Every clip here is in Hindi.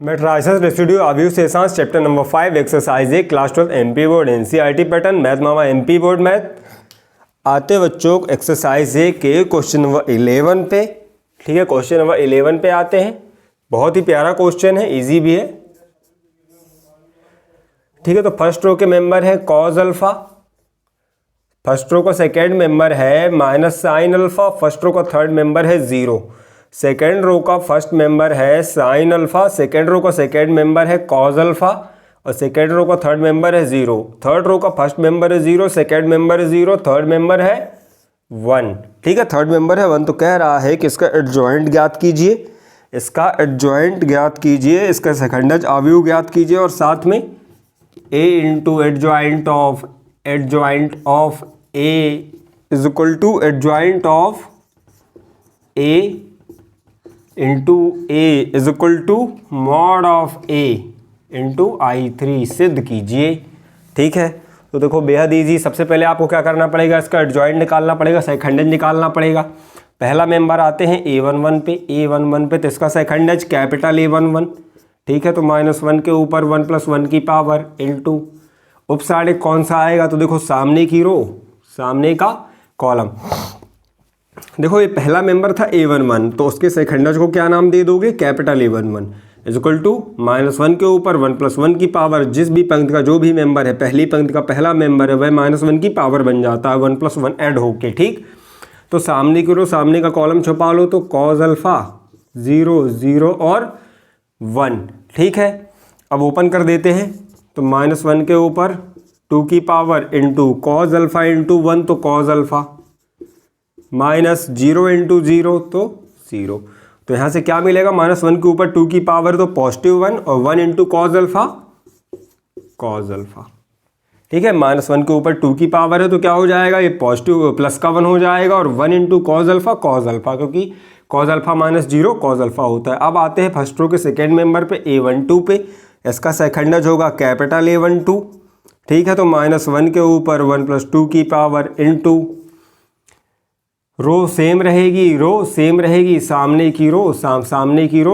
मेट्राइसिस रेसिड्यू अब्यूज सेशंस chapter number 5 exercise 1 class 12 MP board NCERT pattern math मामा एमपी बोर्ड मैथ आते बच्चों एक्सरसाइज 1 के क्वेश्चन नंबर 11 पे। ठीक है, क्वेश्चन नंबर 11 पे आते हैं। बहुत ही प्यारा क्वेश्चन है, इजी भी है। ठीक है, तो फर्स्ट रो के मेंबर है कॉज अल्फा, फर्स्ट रो का सेकेंड मेंबर है minus sine alpha, first row का थर्ड मेंबर है जीरो, सेकेंड रो का फर्स्ट मेंबर है साइन अल्फा, सेकेंड रो का सेकेंड मेंबर है कॉज अल्फा और सेकेंड रो का थर्ड मेंबर है जीरो, थर्ड रो का फर्स्ट मेंबर है जीरो, सेकेंड मेंबर है जीरो, थर्ड मेंबर है वन। ठीक है, थर्ड मेंबर है वन। तो कह रहा है कि इसका एडजॉइंट ज्ञात कीजिए, इसका एडजॉइंट ज्ञात कीजिए, इसका सेकंडज अवयव ज्ञात कीजिए और साथ में a into adjoint of a is equal to adjoint of a into a is equal to mod of a into I3 सिद्ध कीजिए। ठीक है, तो देखो बेहद ईजी। सबसे पहले आपको क्या करना पड़ेगा, इसका एडजॉइंट निकालना पड़ेगा, सेकंडज निकालना पड़ेगा। पहला मेंबर आते हैं a11 पे, तो इसका सेकंडज कैपिटल A11। ठीक है, तो -1 के ऊपर 1 + 1 की पावर इंटू उपसारणिक कौन सा आएगा, तो देखो सामने की रो, सामने का कॉलम। देखो ये पहला मेंबर था A11, तो उसके सेकंडज को क्या नाम दे दोगे, capital A11 is equal to -1 के ऊपर 1 + 1 की पावर, जिस भी पंक्ति का जो भी मेंबर है, पहली पंक्ति का पहला मेंबर है वह -1 की पावर बन जाता है 1 + 1 ऐड होके। ठीक, तो सामने की रो, सामने का कॉलम छुपा लो, तो कॉज अल्फा 0 0 और 1। ठीक है, अब ओपन कर देते हैं, तो -1 के ऊपर 2 की power into cos alpha into 1, तो कॉज अल्फा -0 इंटू 0 तो 0। तो यहाँ से क्या मिलेगा, -1 के ऊपर 2 की पावर तो +1 और 1 into cos alpha cos alpha. ठीक है, -1 के ऊपर 2 की पावर है तो क्या हो जाएगा, ये पॉजिटिव प्लस का 1 हो जाएगा और 1 इंटू कॉज अल्फा, क्योंकि कॉज अल्फा -0 कॉज अल्फा होता है। अब आते हैं फर्स्ट रो के सेकेंड मेंबर पे A12 पे, इसका सेकंडज होगा कैपिटल A12। ठीक है, तो -1 के ऊपर 1 + 2 की पावर इंटू रो सेम रहेगी, सामने की रो,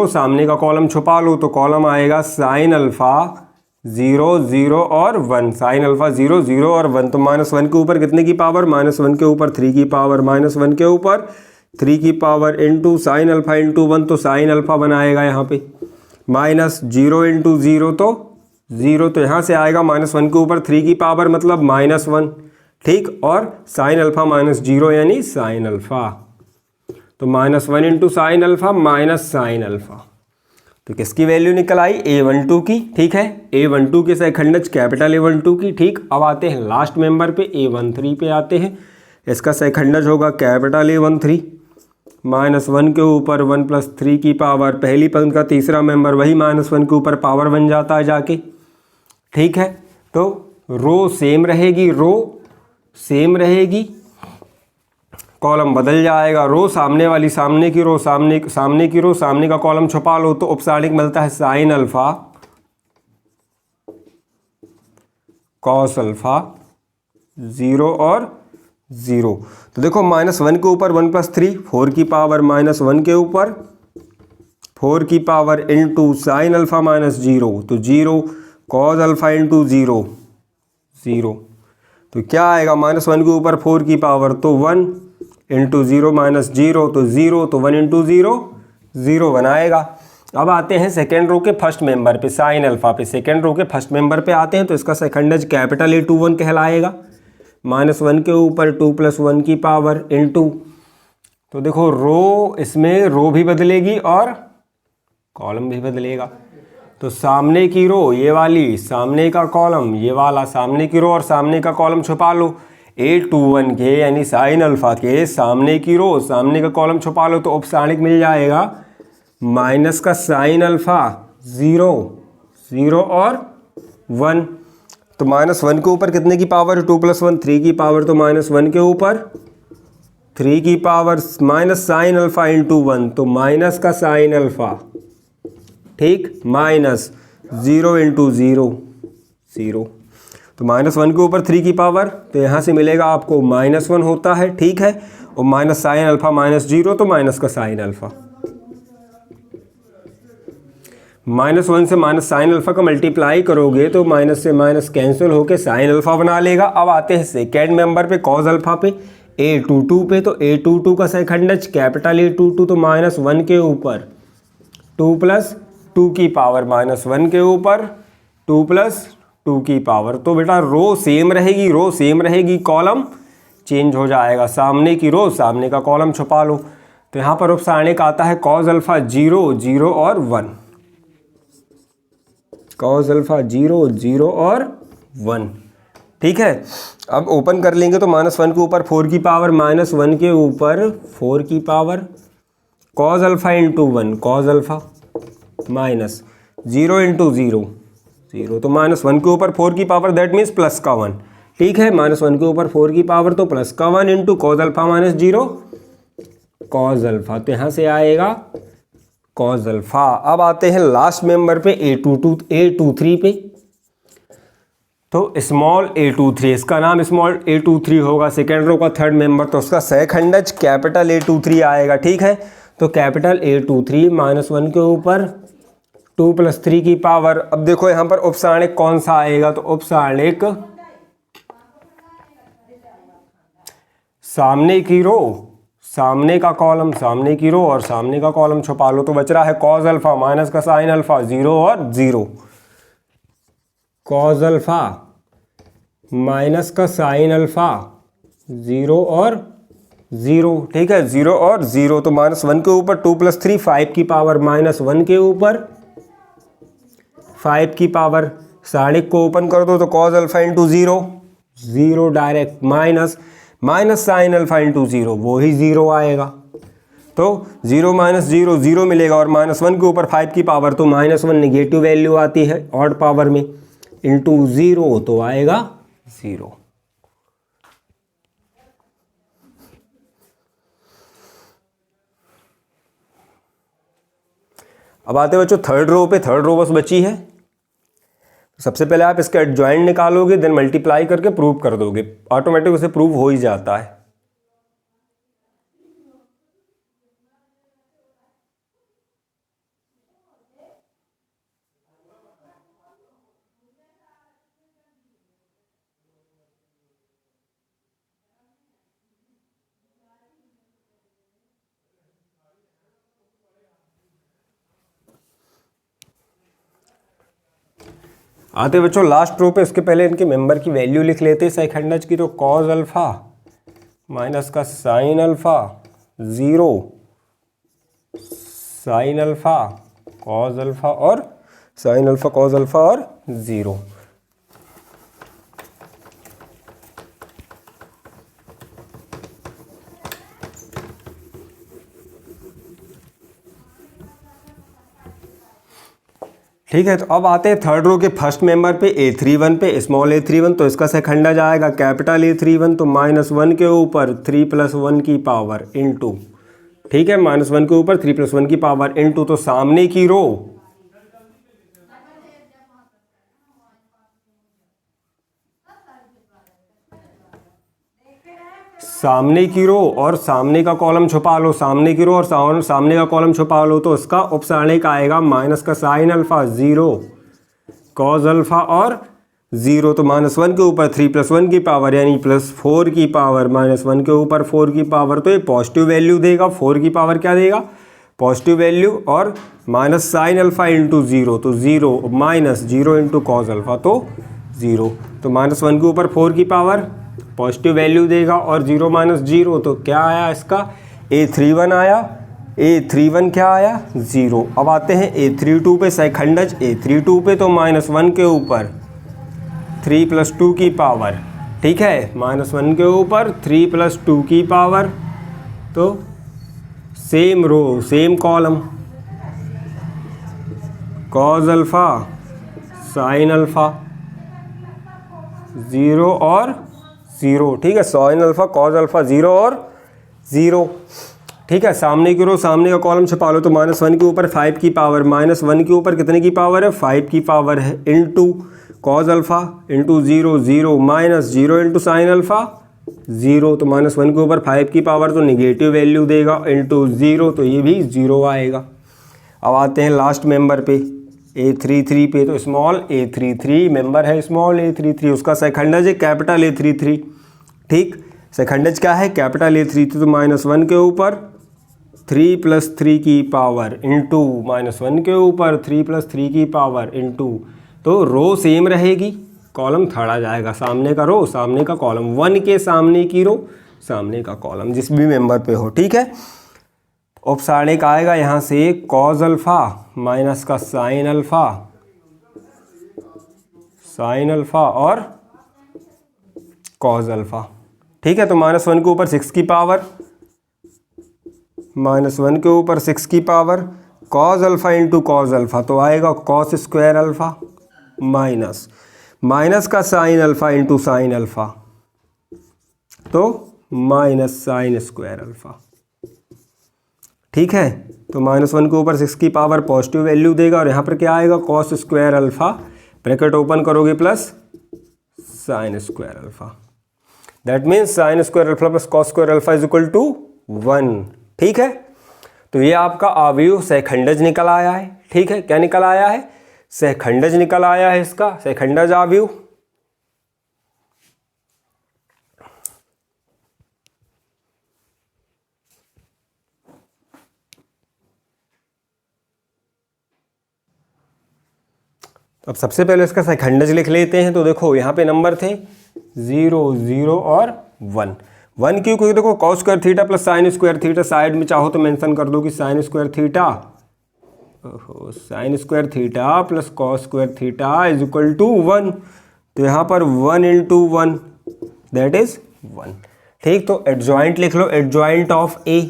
सामने का कॉलम छुपा लो, तो कॉलम आएगा साइन अल्फा 0 0 और 1, साइन अल्फा 0 0 और 1। तो -1 के ऊपर कितने की पावर, -1 के ऊपर 3 की पावर, -1 के ऊपर 3 की power into sine alpha into 1, तो साइन अल्फा बनाएगा यहाँ पे -0 इंटू 0 तो 0, तो यहाँ से आएगा -1 के ऊपर 3 की पावर मतलब -1। ठीक, और साइन अल्फा -0 यानी साइन अल्फा, तो -1 into sine alpha minus sine alpha. तो किसकी वैल्यू निकल आई, A12 की। ठीक है, A12 के सेकंडज कैपिटल A12 की। ठीक, अब आते हैं लास्ट मेंबर पे, A13 पे आते हैं, इसका सेकंडज होगा कैपिटल A13, -1 के ऊपर 1 + 3 की पावर, पहली पंक्ति का तीसरा मेंबर वही -1 के ऊपर पावर बन जाता है जाके। ठीक है, तो रो सेम रहेगी, कॉलम बदल जाएगा, रो सामने वाली, सामने की रो, सामने का कॉलम छुपा लो, तो उपसारणिक मिलता है साइन अल्फा कॉस अल्फा 0 और 0। तो देखो -1 के ऊपर 1 + 3 4 की पावर, -1 के ऊपर 4 की पावर इंटू साइन अल्फा -0, तो 0 कॉज अल्फा इंटू 0 0। तो क्या आएगा, -1 के ऊपर 4 की पावर तो 1 इंटू 0 -0 तो 0, तो 1 इंटू 0 0 बनाएगा। अब आते हैं सेकेंड रो के फर्स्ट मेंबर पे, साइन अल्फा पे, सेकेंड रो के फर्स्ट मेंबर पे आते हैं, तो इसका सेकंडज कैपिटल A21 कहलाएगा, -1 के ऊपर 2 + 1 की पावर इंटू, तो देखो रो, इसमें रो भी बदलेगी और कॉलम भी बदलेगा। तो सामने की रो ये वाली, सामने का कॉलम ये वाला, सामने की रो और सामने का कॉलम छुपा लो, A21 के यानी साइन अल्फा के सामने की रो, सामने का कॉलम छुपा लो, तो उपसारणिक मिल जाएगा माइनस का साइन अल्फा 0 0 और 1। तो -1 के ऊपर कितने की पावर, 2 + 1 3 की पावर, तो -1 के ऊपर 3 की power minus sine alpha into 1, तो माइनस का साइन अल्फा। ठीक, -0 इंटू 0 0, तो -1 के ऊपर 3 की पावर, तो यहाँ से मिलेगा आपको -1 होता है। ठीक है, और माइनस साइन अल्फा -0, तो माइनस का साइन अल्फा। -1 से माइनस साइन अल्फ़ा का मल्टीप्लाई करोगे तो माइनस से माइनस कैंसिल होके साइन अल्फ़ा बना लेगा। अब आते हैं सेकेंड मेंबर पे कॉज अल्फ़ा पे, A22 पे, तो A22 का सेकंडज कैपिटल A22 तो -1 के ऊपर 2 + 2 की पावर -1 के ऊपर 2 + 2 की पावर। तो बेटा रो सेम रहेगी, कॉलम चेंज हो जाएगा, सामने की रो सामने का कॉलम छुपा लो। तो यहाँ पर उपसारणिक आता है कॉज अल्फ़ा 0 0 और 1, कॉज अल्फ़ा 0 0 और 1। ठीक है, अब ओपन कर लेंगे तो -1 के ऊपर 4 की पावर -1 के ऊपर 4 की power cos alpha into 1, cos alpha minus 0 into 0 0, तो -1 के ऊपर 4 की पावर दैट मीन्स प्लस का 1। ठीक है, -1 के ऊपर 4 की पावर तो प्लस का 1 into cos alpha -0 cos alpha, तो यहाँ से आएगा कॉज अल्फ़ा। अब आते हैं लास्ट मेंबर पे A23 पे, तो स्मॉल A23, इसका नाम स्मॉल A23 होगा, सेकेंड रो का थर्ड मेंबर, तो उसका सहखंडज कैपिटल A23 आएगा। ठीक है, तो कैपिटल A23 -1 के ऊपर 2 + 3 की पावर। अब देखो यहाँ पर उपसारणिक कौन सा आएगा, तो उपसारणिक सामने की रो सामने का कॉलम, सामने की रो और सामने का कॉलम छुपा लो। तो बच रहा है कॉज अल्फ़ा माइनस का साइन अल्फ़ा 0 और 0, कॉज अल्फ़ा माइनस का साइन अल्फ़ा 0 और 0। ठीक है, 0 और 0, तो -1 के ऊपर 2 + 3 5 की पावर -1 के ऊपर 5 की पावर। सारणिक को ओपन कर दो तो cause alpha into 0 0 direct minus sine alpha into 0, वो ही 0 आएगा। तो 0 - 0 0 मिलेगा और -1 के ऊपर 5 की पावर, तो -1 नेगेटिव वैल्यू आती है ऑड पावर में, इंटू 0 तो आएगा 0। अब आते बच्चों थर्ड रो पे, थर्ड रो बस बची है। सबसे पहले आप इसका एडजॉइंट निकालोगे, देन मल्टीप्लाई करके प्रूव कर दोगे, ऑटोमेटिक उसे प्रूव हो ही जाता है। आते बच्चों लास्ट रो पे, उसके पहले इनके मेंबर की वैल्यू लिख लेते हैं सेकंडज की। तो कॉज अल्फ़ा माइनस का sine alpha 0, sign alpha cos alpha और साइन अल्फ़ा कॉज अल्फ़ा और 0। ठीक है, तो अब आते हैं थर्ड रो के फर्स्ट मेंबर पे A31 पे, स्मॉल A31, तो इसका सेकंडज आएगा कैपिटल A31, तो -1 के ऊपर 3 + 1 की पावर इंटू, ठीक है, -1 के ऊपर 3 + 1 की पावर इंटू, तो सामने की रो सामने की रो और सामने का कॉलम छुपा लो, सामने की रो और सामने का कॉलम छुपा लो, तो उसका उपसारणिक आएगा माइनस का साइन अल्फ़ा 0 कॉज अल्फ़ा और 0, तो -1 के ऊपर 3 + 1 की पावर यानी +4 की पावर, -1 के ऊपर 4 की पावर, तो ये पॉजिटिव वैल्यू देगा, 4 की पावर क्या देगा, पॉजिटिव वैल्यू, और माइनस साइन अल्फ़ा इंटू 0, तो 0 -0 इंटू कॉज अल्फ़ा तो 0, तो -1 के ऊपर 4 की पावर पॉजिटिव वैल्यू देगा और 0 - 0, तो क्या आया इसका A31 आया, A31 क्या आया 0। अब आते हैं A32 पे, सेकंडज A32 पे, तो -1 के ऊपर 3 + 2 की पावर, ठीक है, -1 के ऊपर 3 + 2 की पावर, तो same row same column, cos alpha sine alpha 0 और 0, ठीक है, साइन अल्फ़ा कॉज अल्फ़ा 0 और 0, ठीक है। सामने की रो सामने का कॉलम छुपा लो, तो -1 के ऊपर 5 की पावर, -1 के ऊपर कितने की पावर है, 5 की पावर है, into cos alpha into 0 0 -0 into sine alpha 0, तो -1 के ऊपर 5 की पावर तो निगेटिव वैल्यू देगा, इंटू 0, तो ये भी 0 आएगा। अब आते हैं लास्ट मेंबर पे, A33 पे तो स्मॉल a33 मेंबर है, स्मॉल a33, उसका सेखंडज है कैपिटल A33। ठीक, सेखंडज क्या है, कैपिटल A33, तो -1 के ऊपर 3 + 3 की पावर इंटू -1 के ऊपर 3 + 3 की पावर इंटू, तो रो सेम रहेगी, कॉलम थर्ड आ जाएगा, सामने का रो सामने का कॉलम, 1 के सामने की रो सामने का कॉलम, जिस भी मेंबर पे हो। ठीक है, औपसारणिक आएगा यहाँ से कॉज अल्फा माइनस का साइन अल्फा और कॉज अल्फा। ठीक है, तो -1 के ऊपर 6 की पावर, -1 के ऊपर 6 की power cos alpha into cos alpha, तो आएगा कॉस स्क्वायर अल्फा माइनस का sine alpha into sine alpha, तो माइनस साइन स्क्वायर अल्फा। ठीक है, तो -1 के ऊपर 6 की पावर पॉजिटिव वैल्यू देगा, और यहाँ पर क्या आएगा, cos square alpha, bracket open करोगे plus sine square alpha, that means sine square alpha plus cos square alpha is equal to 1। ठीक है, तो ये आपका अवयव सहखंडज निकल आया है। ठीक है, क्या निकल आया है, सहखंडज निकल आया है, इसका सहखंडज अवयव। अब सबसे पहले इसका सहखंडज लिख लेते हैं। तो देखो यहाँ पे नंबर थे 0, 0 और 1। 1 क्यों, क्योंकि देखो cos square theta plus sine square theta, side में चाहो तो मेंशन कर दो कि sine square theta, sine square theta plus cos square theta is equal to 1। तो यहाँ पर 1 × 1 दैट इज 1। ठीक, तो एडजॉइंट लिख लो, एडजॉइंट ऑफ ए,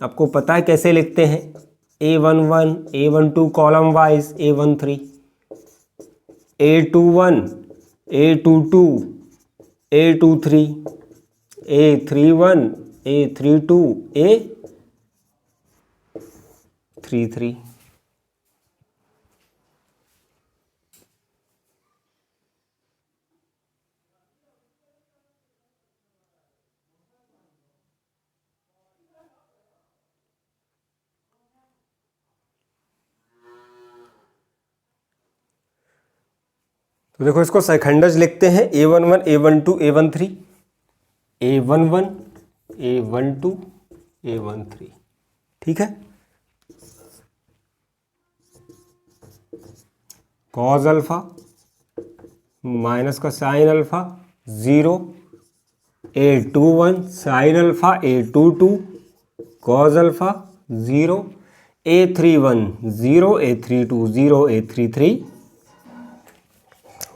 आपको पता है कैसे लिखते हैं, A11 A12 column wise, A13 A21 A22 A23 A31 A32 A33। तो देखो इसको सहखंडज लिखते हैं, A11 A12 A13 A11 A12 A13। ठीक है, कॉज अल्फा माइनस का sine alpha 0, A21 sine alpha A22 cause alpha 0, A31 0 A32 0 A33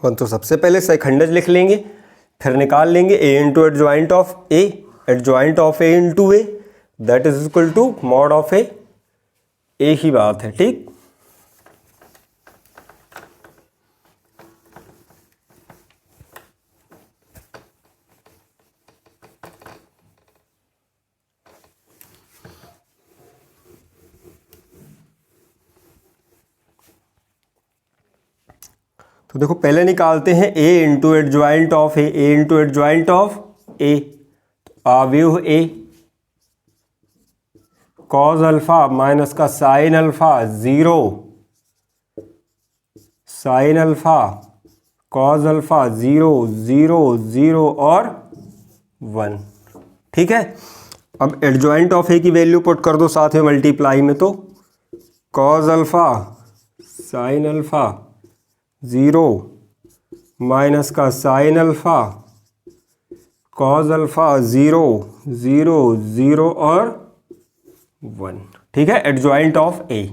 1। तो सबसे पहले सहखंडज लिख लेंगे, फिर निकाल लेंगे A into adjoint of A, adjoint of A into A that is equal to mod of A, एक ही बात है। ठीक, तो देखो पहले निकालते हैं A into adjoint of A, A into adjoint of A, अवयव A कॉज अल्फा माइनस का sine alpha 0, sign alpha cos alpha 0 0 0 और 1। ठीक है, अब एडजॉइंट ऑफ A की वैल्यू पुट कर दो साथ में मल्टीप्लाई में, तो cos alpha sign alpha 0 minus का साइन अल्फा कॉज अल्फा 0 0 0 और 1। ठीक है, एडजॉइंट ऑफ A।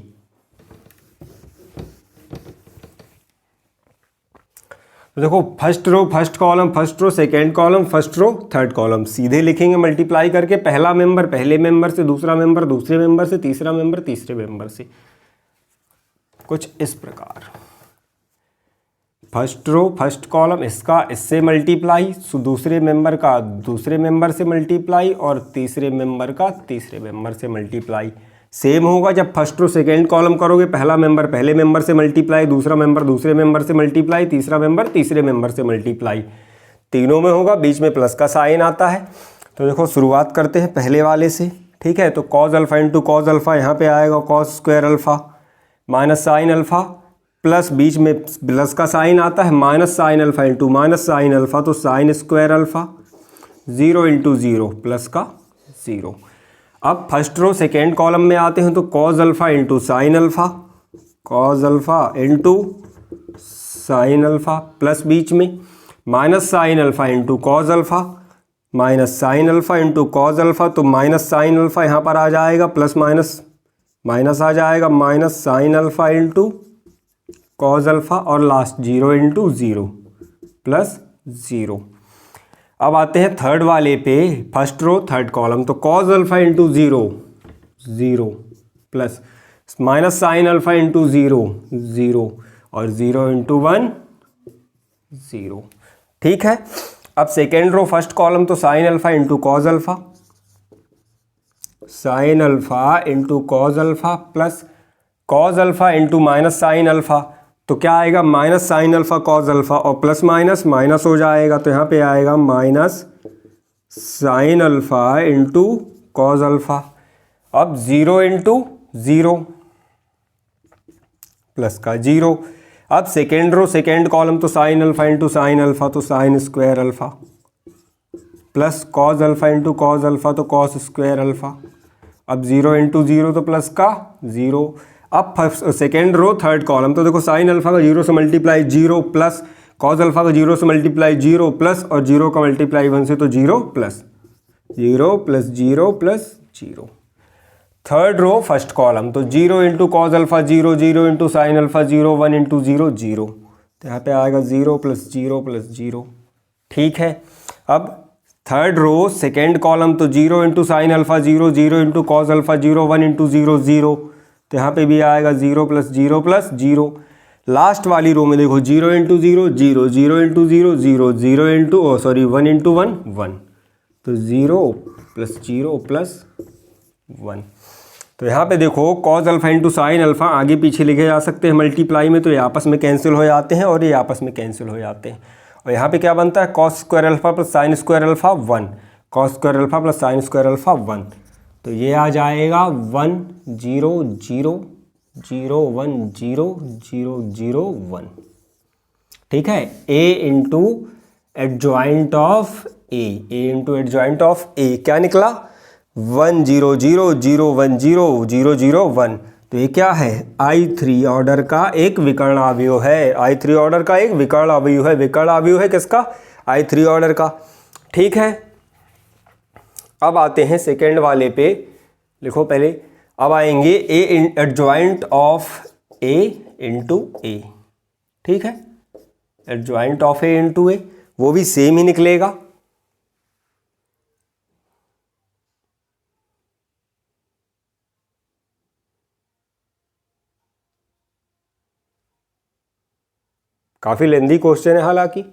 तो देखो first row first column, first row second column, first row third column, सीधे लिखेंगे मल्टीप्लाई करके, पहला मेंबर पहले मेंबर से, दूसरा मेंबर दूसरे मेंबर से, तीसरा मेंबर तीसरे मेंबर से, कुछ इस प्रकार। फर्स्ट रो फर्स्ट कॉलम इसका इससे मल्टीप्लाई, दूसरे मेंबर का दूसरे मेंबर से मल्टीप्लाई, और तीसरे मेंबर का तीसरे मेंबर से मल्टीप्लाई। सेम होगा जब फर्स्ट रो सेकेंड कॉलम करोगे, पहला मेंबर पहले मेंबर से मल्टीप्लाई, दूसरा मेंबर दूसरे मेंबर से मल्टीप्लाई, तीसरा मेंबर तीसरे मेंबर से मल्टीप्लाई, तीनों में होगा, बीच में प्लस का साइन आता है। तो देखो शुरुआत करते हैं पहले वाले से। ठीक है, तो cos alpha into cos alpha, यहाँ पे आएगा cos square alpha minus sine alpha plus बीच में प्लस का साइन आता है, minus sine alpha into minus sine alpha, तो sine square alpha, 0 into 0 plus का 0। अब फर्स्ट रो सेकेंड कॉलम में आते हैं तो cos alpha into sine alpha, cos alpha into sine alpha, plus बीच में minus sine alpha into cos alpha, minus sine alpha into cos alpha, तो माइनस साइन अल्फा यहाँ पर आ जाएगा, प्लस माइनस माइनस आ जाएगा, minus sine alpha into cos alpha, और लास्ट 0 इंटू 0 प्लस 0। अब आते हैं थर्ड वाले पे, फर्स्ट रो थर्ड कॉलम, तो cos alpha into 0 0 plus minus sine alpha into 0 0 और 0 इंटू 1 0। ठीक है। अब सेकेंड रो फर्स्ट कॉलम, तो sign alpha into cos alpha, sign alpha into cos alpha plus cos alpha into minus sine alpha, तो क्या आएगा minus sine alpha cos alpha, और प्लस माइनस माइनस हो जाएगा, तो यहाँ पे आएगा minus sine alpha into cos alpha. अब 0 इंटू 0 प्लस का 0। अब सेकेंड रो सेकेंड कॉलम, तो sign alpha into sine alpha, तो sine square alpha, plus cos alpha into cos alpha, तो कॉस स्क्वायर अल्फा। अब 0 इंटू 0 तो प्लस का 0। अब सेकेंड रो थर्ड कॉलम, तो देखो साइन अल्फा का 0 से मल्टीप्लाई 0 प्लस कॉज अल्फा का 0 से मल्टीप्लाई 0 प्लस और 0 का मल्टीप्लाई 1 से, तो 0 plus 0 plus 0 plus 0। Third row first column, तो 0 into cos alpha 0, 0 into sine alpha 0, 1 into 0 0, तो यहाँ पे आएगा 0 प्लस 0 प्लस 0। ठीक है। अब थर्ड रो सेकेंड कॉलम, तो 0 into sine alpha 0, 0 into cos alpha 0, 1 into 0 0, तो यहाँ पे भी आएगा 0 प्लस 0 प्लस 0। लास्ट वाली रो में देखो 0 इंटू 0 0, 0 इंटू 0 0, 0 इंटू 1 इंटू 1 1, तो 0 प्लस 0 प्लस 1। तो यहाँ पे देखो cause alpha into sine alpha आगे पीछे लिखे जा सकते हैं मल्टीप्लाई में, तो ये आपस में कैंसिल हो जाते हैं और ये आपस में कैंसिल हो जाते हैं। और यहाँ पे क्या बनता है cos square alpha plus sine square alpha 1, cos square alpha plus sine square alpha 1, तो ये आ जाएगा 1 0 0 0 1 0 0 0 1। ठीक है। a into adjoint of a into adjoint of a क्या निकला 1 0 0 0 1 0 0 0 1। तो ये क्या है I3 ऑर्डर का एक विकर्ण अवयव है, I3 ऑर्डर का एक विकर्ण अवयव है। विकर्ण अवयव है किसका I3 ऑर्डर का। ठीक है। अब आते हैं सेकेंड वाले पे, लिखो पहले। अब आएंगे A adjoint of A into A. ठीक है। Adjoint of A into A वो भी सेम ही निकलेगा। काफी लेंदी क्वेश्चन है हालांकि।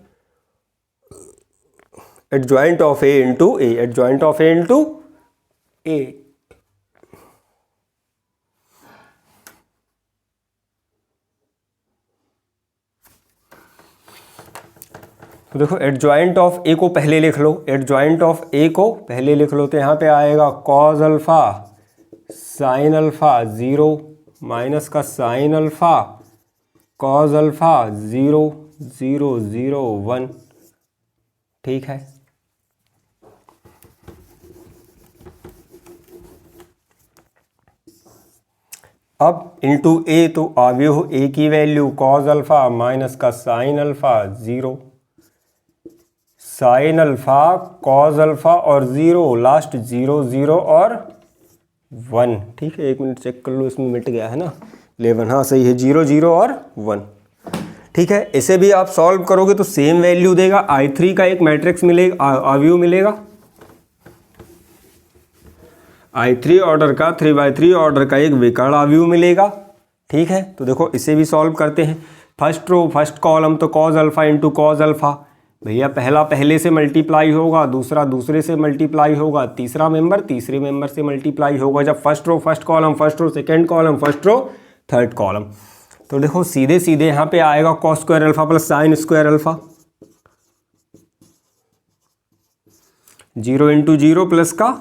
Adjoint of A into A, adjoint of A into A. तो देखो एडजॉइंट ऑफ ए को पहले लिख लो, एडजॉइंट ऑफ ए को पहले लिख लो, तो यहाँ पे आएगा cause alpha sign alpha 0 minus का साइन अल्फा कॉज अल्फा 0 0 0 1। ठीक है। अब इंटू ए, तो अवयव ए की वैल्यू कॉज अल्फा माइनस का sine alpha 0 sign alpha cos alpha और 0 लास्ट 0 0 और 1। ठीक है। 1 मिनट चेक कर लो, इसमें मिट गया है ना 11। हाँ सही है, 0 0 और 1। ठीक है। इसे भी आप सॉल्व करोगे तो सेम वैल्यू देगा। I3 का एक मैट्रिक्स मिलेगा, अवयव मिलेगा। I3 ऑर्डर का 3/3 ऑर्डर का एक विकर्ण अवयव मिलेगा। ठीक है। तो देखो इसे भी सॉल्व करते हैं। फर्स्ट रो फर्स्ट कॉलम, तो cos alpha into cos alpha, भैया पहला पहले से मल्टीप्लाई होगा, दूसरा दूसरे से मल्टीप्लाई होगा, तीसरा मेंबर तीसरे मेंबर से मल्टीप्लाई होगा। जब first row first column, first row second column, first row third column, तो देखो सीधे सीधे यहाँ पे आएगा cos square alpha plus sine square alpha 0 into 0 plus का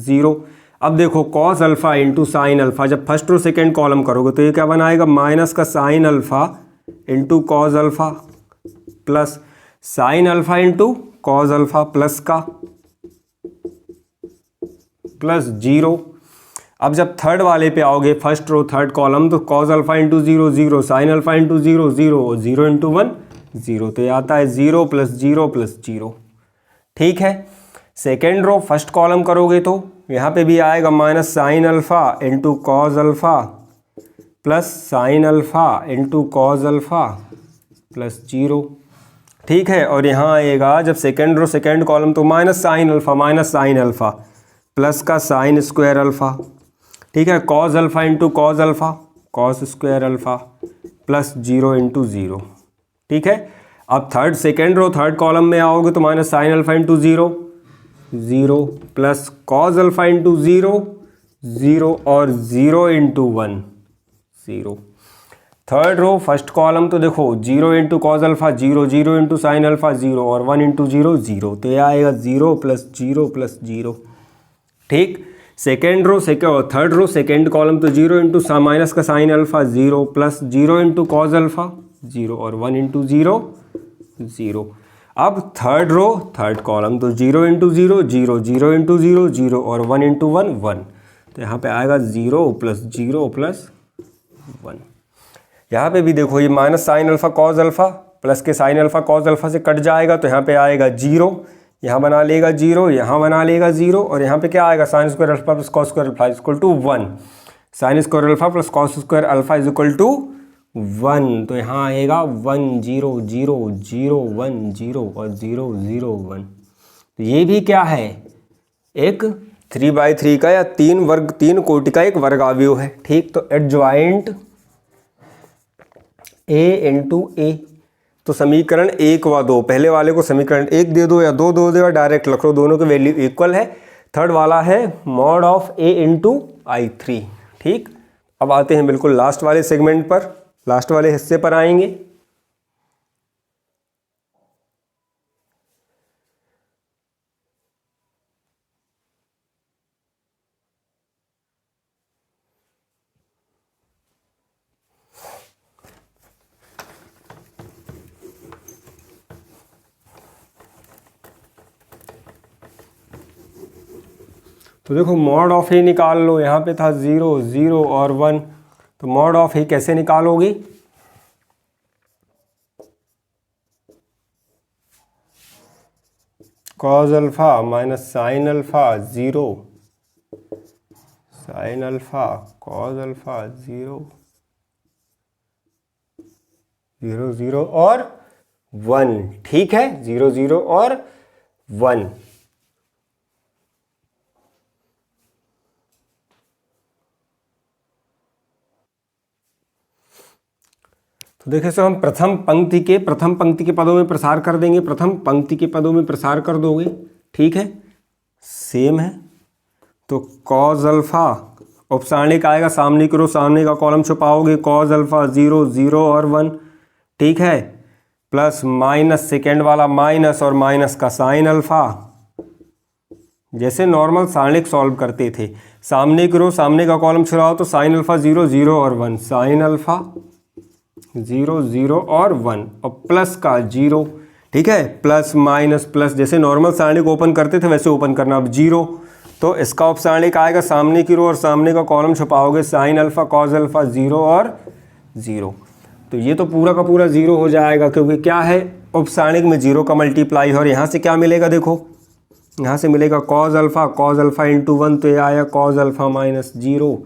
0। अब देखो cos alpha into sine alpha, जब फर्स्ट रो सेकेंड कॉलम करोगे तो ये क्या बनाएगा माइनस का sine alpha into cos alpha plus sine alpha into cos alpha plus का प्लस 0। अब जब थर्ड वाले पे आओगे, फर्स्ट रो थर्ड कॉलम, तो cause alpha into 0 0, sign alpha into 0 0 और 0 इंटू 1 0, तो ये आता है 0 प्लस 0 प्लस 0। ठीक है, सेकेंड रो फर्स्ट कॉलम करोगे तो यहाँ पे भी आएगा minus sine alpha into cos alpha plus sine alpha into cos alpha plus 0। ठीक है, और यहाँ आएगा जब सेकेंड रो सेकेंड कॉलम तो माइनस साइन अल्फ़ा प्लस का साइन स्क्वायर अल्फ़ा। ठीक है, cos alpha into cos alpha cos square alpha plus 0 into 0। ठीक है, अब third second row third column में आओगे तो minus sine alpha into 0 0 plus cause alpha into 0 0 और 0 into 1 0। Third row first column तो देखो 0 into cos alpha 0 0 into sine alpha 0 और 1 इंटू 0 0, तो यह आएगा 0 प्लस 0 प्लस 0। ठीक, second row third row second column तो 0 इंटू माइनस का sine alpha 0 plus 0 into cos alpha 0 और 1 इंटू 0 0। अब थर्ड रो थर्ड कॉलम तो 0 इंटू 0 0 0 इंटू 0 0 और 1 इंटू 1 1, तो यहाँ पे आएगा 0 प्लस 0 प्लस 1। यहाँ पे भी देखो ये minus sine alpha cos alpha plus के साइन अल्फ़ा कॉज अल्फ़ा से कट जाएगा, तो यहाँ पे आएगा 0, यहाँ बना लेगा 0, यहाँ बना लेगा 0 और यहाँ पे क्या आएगा sine square alpha plus cos square alpha equal to 1। Sine square alpha plus cos square alpha is equal to 1, तो यहाँ आएगा 1 0 0 0 1 0 और 0 0 1। तो ये भी क्या है, एक 3/3 का या तीन कोटि का एक वर्ग अवयव है। ठीक, तो एडजॉइंट ए इंटू ए, तो समीकरण 1 व 2, पहले वाले को समीकरण 1 दे दो या 2 दे दो या डायरेक्ट रख लो, दोनों के वैल्यू इक्वल है। थर्ड वाला है mod of A into I3। ठीक, अब आते हैं बिल्कुल लास्ट वाले सेगमेंट पर, लास्ट वाले हिस्से पर आएंगे। तो देखो मॉड ऑफ ए निकाल लो, यहाँ पे था 0 0 और 1, तो मॉड ऑफ ए कैसे निकालोगे, cos alpha minus sine alpha 0 sign alpha cos alpha 0 0 0 और 1। ठीक है, 0 0 और 1। तो देखिए सो हम प्रथम पंक्ति के पदों में प्रसार कर देंगे, प्रथम पंक्ति के पदों में प्रसार कर दोगे। ठीक है, सेम है, तो कॉज अल्फ़ा औपसारणिक आएगा, सामने की रो सामने का कॉलम छुपाओगे, कॉज अल्फ़ा 0 0 और 1। ठीक है, प्लस माइनस सेकेंड वाला माइनस और माइनस का साइन अल्फ़ा, जैसे नॉर्मल सारणिक सॉल्व करते थे, सामने की रो सामने का कॉलम छुड़ाओ तो साइन अल्फ़ा 0 0 और 1, साइन अल्फ़ा 0 0 और 1 और प्लस का 0। ठीक है, प्लस माइनस प्लस, जैसे नॉर्मल सारणिक ओपन करते थे वैसे ओपन करना। अब 0, तो इसका उपसारणिक आएगा, सामने की रो और सामने का कॉलम छुपाओगे, साइन अल्फ़ा कॉज अल्फ़ा 0 और 0, तो ये तो पूरा का पूरा 0 हो जाएगा, क्योंकि क्या है उपसारणिक में 0 का मल्टीप्लाई है। और यहाँ से क्या मिलेगा, देखो यहाँ से मिलेगा कॉज अल्फ़ा इंटू 1, तो ये आया cos alpha minus 0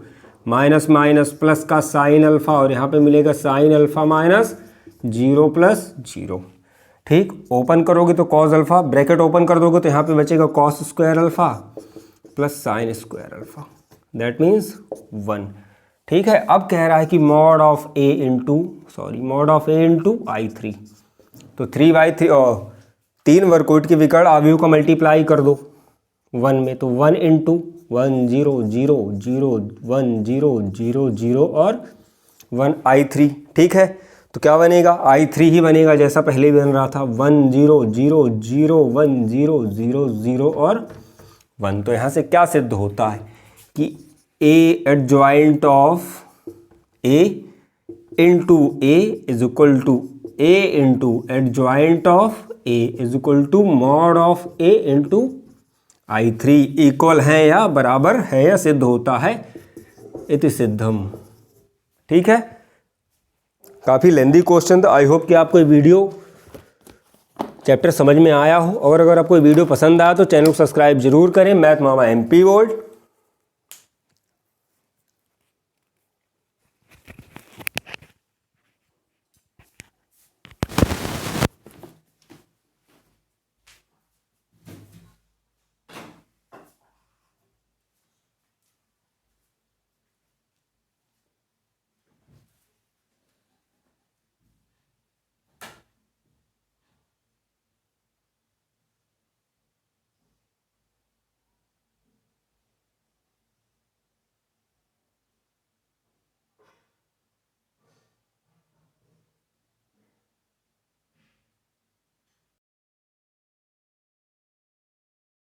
minus minus plus का साइन अल्फ़ा, और यहाँ पे मिलेगा साइन अल्फ़ा माइनस 0 प्लस 0। ठीक, ओपन करोगे तो कॉज अल्फ़ा, ब्रैकेट ओपन कर दोगे तो यहाँ पे बचेगा cos square alpha plus sine square alpha, that means 1। ठीक है, अब कह रहा है कि mod of A into I3, तो 3/3 और 3 वर्गकोट के विकर्ण अवयव का मल्टीप्लाई कर दो 1 में, तो 1 इंटू 1 0 0 0 1 0 0 0 और 1 I3। ठीक है, तो क्या बनेगा, I3 ही बनेगा जैसा पहले बन रहा था, 1 0 0 0 1 0 0 0 और 1। तो यहाँ से क्या सिद्ध होता है कि A adjoint of A into A is equal to A into adjoint of A is equal to mod of A into I3 equal है या बराबर है या सिद्ध होता है इति सिद्धम। ठीक है, काफ़ी लेंदी क्वेश्चन था। आई होप कि आपको ये वीडियो चैप्टर समझ में आया हो, और अगर आपको ये वीडियो पसंद आया तो चैनल को सब्सक्राइब जरूर करें। मैथ मामा MP वर्ल्ड।